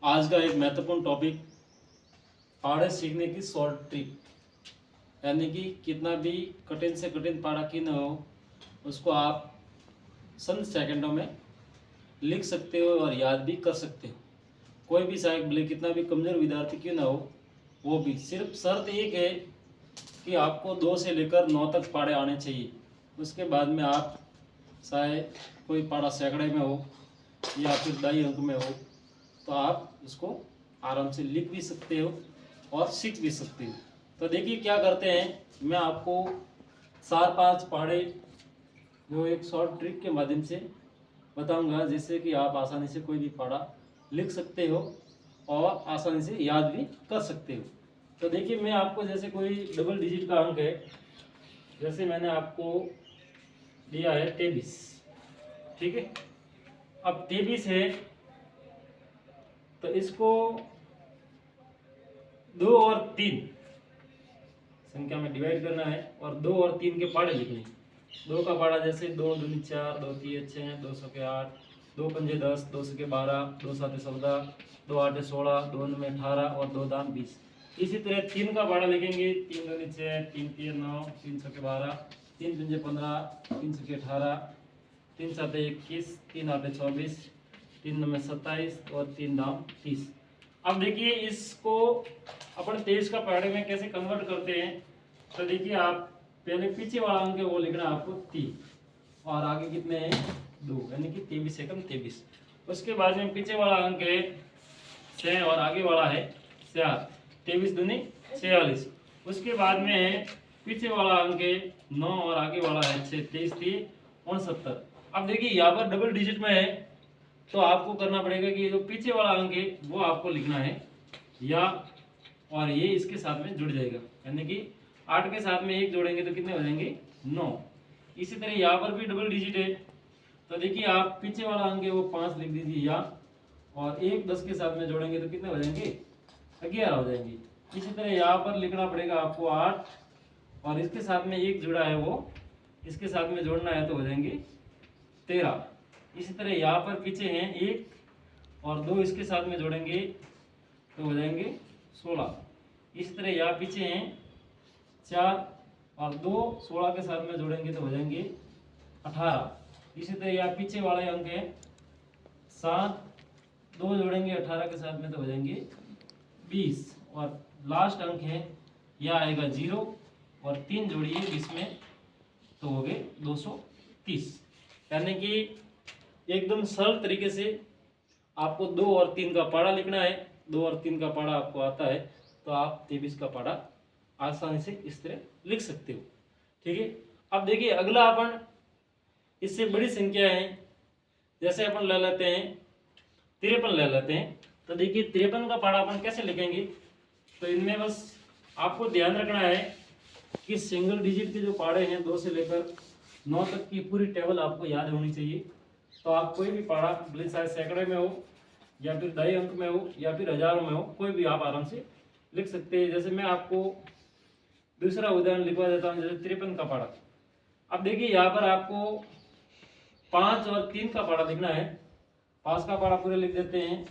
आज का एक महत्वपूर्ण टॉपिक पहाड़े सीखने की शॉर्ट ट्रिक, यानी कि कितना भी कठिन से कठिन पहाड़ा क्यों न हो उसको आप चंद सेकंडों में लिख सकते हो और याद भी कर सकते हो। कोई भी चाहे भले कितना भी कमज़ोर विद्यार्थी क्यों ना हो, वो भी सिर्फ शर्त एक है कि आपको 2 से लेकर 9 तक पहाड़े आने चाहिए। उसके बाद में आप चाहे कोई पहाड़ा सैकड़े में हो या फिर 2.5 अंक में हो तो आप उसको आराम से लिख भी सकते हो और सीख भी सकते हो। तो देखिए क्या करते हैं, मैं आपको 4-5 पहाड़े जो एक शॉर्ट ट्रिक के माध्यम से बताऊंगा, जिससे कि आप आसानी से कोई भी पहाड़ा लिख सकते हो और आसानी से याद भी कर सकते हो। तो देखिए मैं आपको जैसे कोई डबल डिजिट का अंक है, जैसे मैंने आपको दिया है 23, ठीक है। अब 23 है तो इसको 2 और 3 संख्या में डिवाइड करना है और 2 और 3 के पहाड़े लिखने हैं। 2 का पहाड़ा जैसे 2 दूनी 4, 2 तीन 6, 2 सौ के 8, 2 पंजे 10, 2 सौ के 12, 2 सात 14, 2 आठ 16, 2 नौ 18 और 2 दाम 20। इसी तरह 3 का पहाड़ा लिखेंगे 3 दूनी 6, 3 तीन 9, 3 सौ के 12, 3 पंजे 15, 3 सौ के 18, 3 सात 21, 3 आठ 24, 3 नौ 27 और 3 दाम 30। अब देखिए इसको अपन 23 का पहाड़े में कैसे कन्वर्ट करते हैं। तो देखिए आप पहले पीछे वाला अंक है वो लिखना है आपको 3 और आगे कितने हैं 2, यानी कि 23 एकम 23। उसके बाद में पीछे वाला अंक है 6 और आगे वाला है 4, 23 दूनी 46। उसके बाद में है पीछे वाला अंक है 9 और आगे वाला है 6, 23 3 69। अब देखिए यहाँ पर डबल डिजिट में है तो आपको करना पड़ेगा कि जो पीछे वाला अंक है वो आपको लिखना है या, और ये इसके साथ में जुड़ जाएगा, यानी कि 8 के साथ में 1 जोड़ेंगे तो कितने हो जाएंगे 9। इसी तरह यहाँ पर भी डबल डिजिट है तो देखिए आप पीछे वाला अंक है वो 5 लिख दीजिए या, और 1 10 के साथ में जोड़ेंगे तो कितने हो जाएंगे 11 हो जाएंगे। इसी तरह यहाँ पर लिखना पड़ेगा आपको 8 और इसके साथ में 1 जुड़ा है वो इसके साथ में जोड़ना है तो हो जाएंगे 13। इसी तरह यहाँ पर पीछे हैं 1 और 2 इसके साथ में जोड़ेंगे तो हो जाएंगे 16। इसी तरह यहाँ पीछे हैं 4 और 2 16 के साथ में जोड़ेंगे तो हो जाएंगे 18। इसी तरह यहाँ पीछे वाले अंक है 7, 2 जोड़ेंगे 18 के साथ में तो हो जाएंगे 20 और लास्ट अंक है यह आएगा 0 और 3 जोड़िए 20 में तो हो गए 230। यानी कि एकदम सरल तरीके से आपको 2 और 3 का पहाड़ा लिखना है। 2 और 3 का पहाड़ा आपको आता है तो आप 23 का पहाड़ा आसानी से इस तरह लिख सकते हो, ठीक है। अब देखिए अगला अपन इससे बड़ी संख्या है, जैसे अपन ले लेते हैं 53 ले लेते हैं। तो देखिए 53 का पहाड़ा अपन कैसे लिखेंगे। तो इनमें बस आपको ध्यान रखना है कि सिंगल डिजिट के जो पहाड़े हैं 2 से लेकर 9 तक की पूरी टेबल आपको याद होनी चाहिए। तो आप कोई भी पहाड़ा भले चाहे सैकड़े में हो या फिर 2.5 अंक में हो या फिर हजारों में हो, कोई भी आप आराम से लिख सकते हैं। जैसे मैं आपको दूसरा उदाहरण लिखवा देता हूँ, जैसे 53 का पहाड़ा। अब देखिए यहाँ पर आपको 5 और 3 का पहाड़ा लिखना है। 5 का पहाड़ा पूरे लिख देते हैं।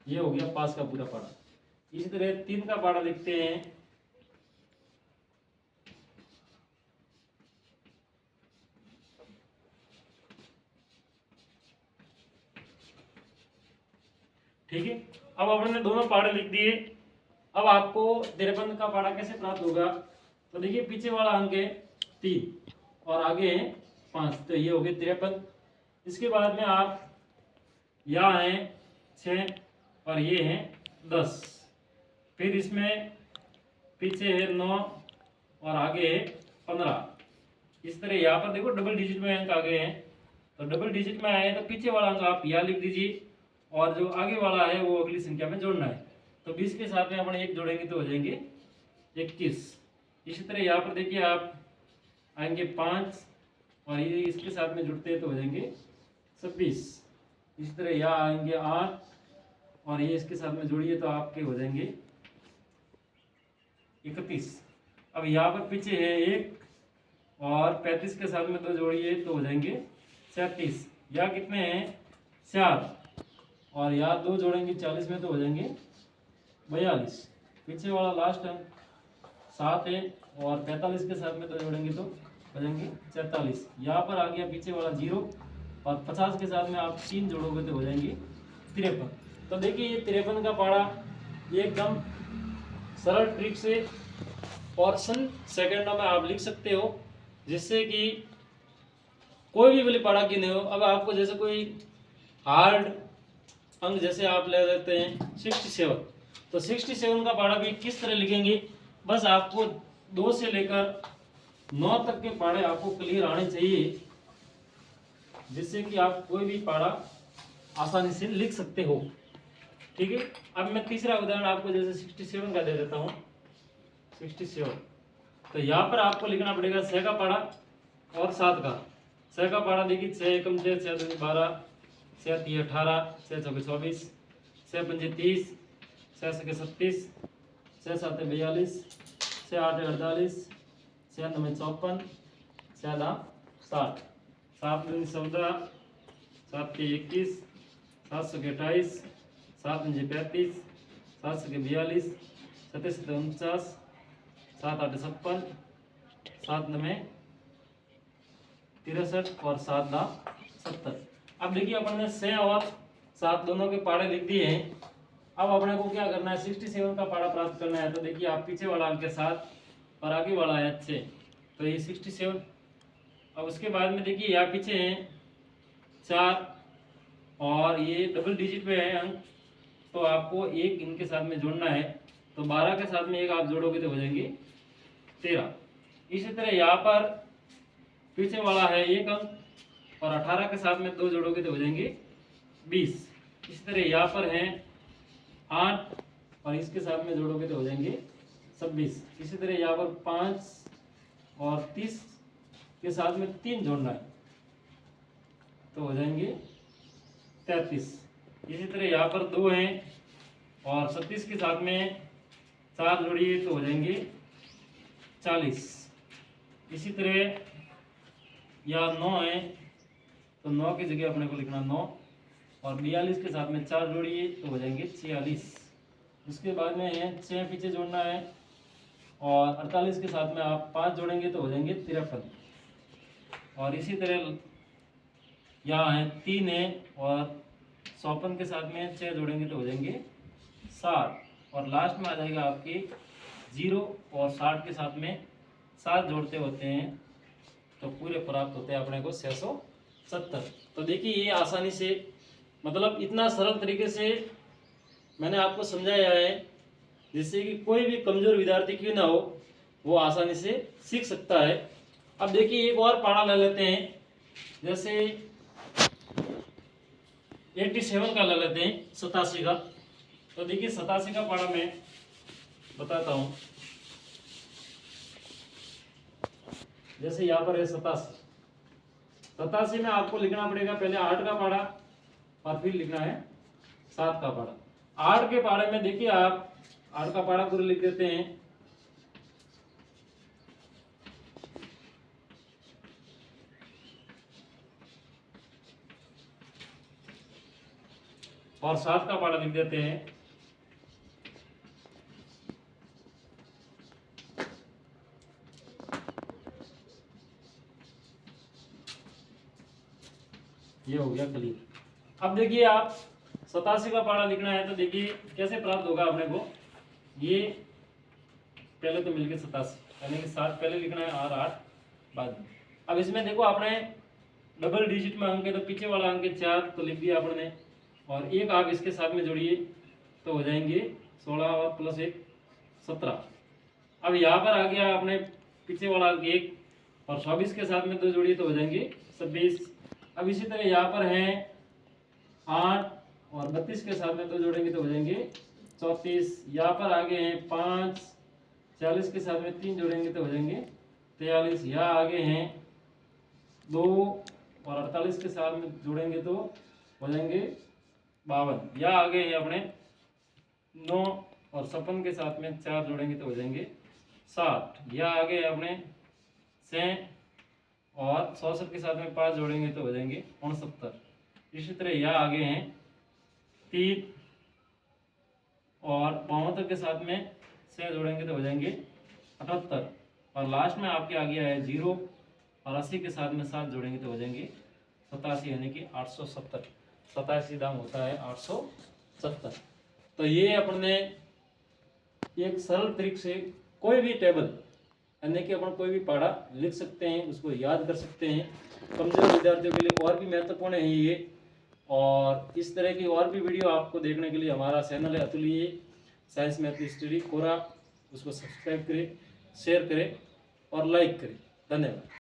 ये हो गया 5 का पूरा पहाड़ा। इसी तरह 3 का पहाड़ा लिखते हैं। ठीक है, अब आपने दोनों पहाड़े लिख दिए। अब आपको 53 का पहाड़ा कैसे प्राप्त होगा। तो देखिए पीछे वाला अंक है 3 और आगे है 5, तो ये हो गए 53। इसके बाद में आप यहाँ है 6 और ये है 10, फिर इसमें पीछे है 9 और आगे है 15। इस तरह यहाँ पर देखो डबल डिजिट में अंक आ गए हैं, तो डबल डिजिट में आए तो पीछे वाला अंक आप यहाँ लिख दीजिए और जो आगे वाला है वो अगली संख्या में जोड़ना है। तो 20 के साथ में अपन 1 जोड़ेंगे तो हो जाएंगे 21। इसी तरह यहाँ पर देखिए आप आएंगे 5 और ये इसके साथ में जुड़ते हैं तो हो जाएंगे 26। इसी तरह यहाँ आएंगे 8 और ये इसके साथ में जोड़िए तो आपके हो जाएंगे 31। अब यहाँ पर पीछे है 1 और 35 के साथ में 2 जोड़िए तो हो जाएंगे 37। या कितने हैं 4, और या 2 जोड़ेंगे 40 में तो हो जाएंगे 42। पीछे वाला लास्ट अंक 7 है, और 45 के साथ में 2 जोड़ेंगे तो हो जाएंगे 44। यहाँ पर आ गया पीछे वाला 0, और 50 के साथ में आप 3 जोड़ोगे तो हो जाएंगे 53। तो देखिए ये 53 का पहाड़ा ये एकदम सरल ट्रिक से पोर्शन सेकंडों में आप लिख सकते हो, जिससे कि कोई भी वाली पहाड़ा की नहीं हो। अब आपको जैसे कोई हार्ड अंक जैसे आप ले लेते हैं 67, तो 67 का पहाड़ा भी किस तरह लिखेंगे, बस आपको 2 से लेकर 9 तक के पहाड़े आपको क्लियर आने चाहिए, जिससे कि आप कोई भी पहाड़ा आसानी से लिख सकते हो। ठीक है, अब मैं तीसरा उदाहरण आपको जैसे 67 का दे देता हूँ। 67, तो यहाँ पर आपको लिखना पड़ेगा 6 का पहाड़ा और 7 का। 6 का पहाड़ा देखिए 6 एकम 6, 6 दूनी 12, 6 3 18, 6 चौके 24, 6 पंजे 30, 6 सके 37, 6 7 42, 6 8 48, 6 9 54, 6 10 60, 7 दूनी 14, 7 के 21, 7 सके 28, 7 पंजे 35, 7 सके 42, 7 7 49, 7 8 56, 7 9 63 और 7 10 70। अब देखिए अपन ने 6 और 7 दोनों के पहाड़े लिख दिए हैं। अब अपने को क्या करना है 67 का पहाड़ा प्राप्त करना है। तो देखिए आप पीछे वाला अंक 7 और आगे वाला है 6, तो ये 67। अब उसके बाद में देखिए यहाँ पीछे हैं 4 और ये डबल डिजिट पे है अंक, तो आपको एक इनके साथ में जोड़ना है। तो 12 के साथ में एक आप जोड़ोगे तो हो जाएंगे 13। इसी तरह यहाँ पर पीछे वाला है 1 अंक, और 18 के साथ में 2 जोड़ोगे तो हो जाएंगे 20। इसी तरह यहाँ पर है 8 और इसके साथ में जोड़ोगे तो हो जाएंगे 26। इसी तरह यहाँ पर 5 और 30 के साथ में 3 जोड़ना है तो हो जाएंगे 33। इसी तरह यहाँ पर 2 हैं और 37 के साथ में 4 जोड़िए तो हो जाएंगे 40। इसी तरह यहाँ 9 है, तो 9 की जगह अपने को लिखना 9, और 42 के साथ में 4 जोड़िए तो हो जाएंगे 46। उसके बाद में है 6 पीछे जोड़ना है, और 48 के साथ में आप 5 जोड़ेंगे तो हो जाएंगे 53। और इसी तरह यहाँ है 3 है, और 54 के साथ में 6 जोड़ेंगे तो हो जाएंगे 60। और लास्ट में आ जाएगा आपके 0 और 60 के साथ में 7 जोड़ते होते हैं तो पूरे प्राप्त होते हैं अपने को 670। तो देखिए ये आसानी से, मतलब इतना सरल तरीके से मैंने आपको समझाया है, जिससे कि कोई भी कमजोर विद्यार्थी क्यों ना हो वो आसानी से सीख सकता है। अब देखिए एक और पहाड़ा ले लेते हैं, जैसे 87 का ले लेते हैं, 87 का। तो देखिए 87 का पहाड़ा मैं बताता हूं। जैसे यहाँ पर है 87 में आपको लिखना पड़ेगा पहले 8 का पहाड़ा और फिर लिखना है 7 का पहाड़ा। 8 के पहाड़े में देखिए आप 8 का पहाड़ा पूरा लिख देते हैं, और 7 का पहाड़ा लिख देते हैं। ये हो गया क्लियर। अब देखिए आप 87 का पहाड़ा लिखना है, तो देखिए कैसे प्राप्त होगा अपने को। ये पहले तो मिलके 87 यानी कि 7 पहले लिखना है और 8 बाद में। अब इसमें देखो आपने डबल डिजिट में अंक है, तो पीछे वाला अंक 4 तो लिख दिया आपने, और एक आप इसके साथ में जोड़िए तो हो जाएंगे 16 और प्लस 1 17। अब यहाँ पर आ गया आपने पीछे वाला अंक 1 और 24 के साथ में 2 जोड़िए तो हो जाएंगे 26। अब इसी तरह यहाँ पर है 8 और 32 के साथ में 2 जोड़ेंगे तो हो जाएंगे 34। यहाँ पर आगे हैं 5, 40 के साथ में 3 जोड़ेंगे तो हो जाएंगे 43। यहाँ आगे हैं 2 और 48 के साथ में जोड़ेंगे तो हो जाएंगे 52। यहाँ आगे हैं अपने 9 और 56 के साथ में 4 जोड़ेंगे तो हो जाएंगे 60। यहाँ आगे है अपने 6 और 64 के साथ में 5 जोड़ेंगे तो हो जाएंगे 69। इसी तरह यह आगे हैं 3 और 72 के साथ में 6 जोड़ेंगे तो हो जाएंगे 78। और लास्ट में आपके आ गया है 0 और 80 के साथ में 7 जोड़ेंगे तो हो जाएंगे 87 यानी कि 870। 87 दाम होता है 870। तो ये अपने एक सरल तरीके से कोई भी टेबल यानी कि अपन कोई भी पढ़ा लिख सकते हैं, उसको याद कर सकते हैं। कमजोर विद्यार्थियों के लिए और भी महत्वपूर्ण है ये। और इस तरह की और भी वीडियो आपको देखने के लिए हमारा चैनल है अतुल्य साइंस मैथ स्टडी कोरा, उसको सब्सक्राइब करें, शेयर करें और लाइक करें। धन्यवाद।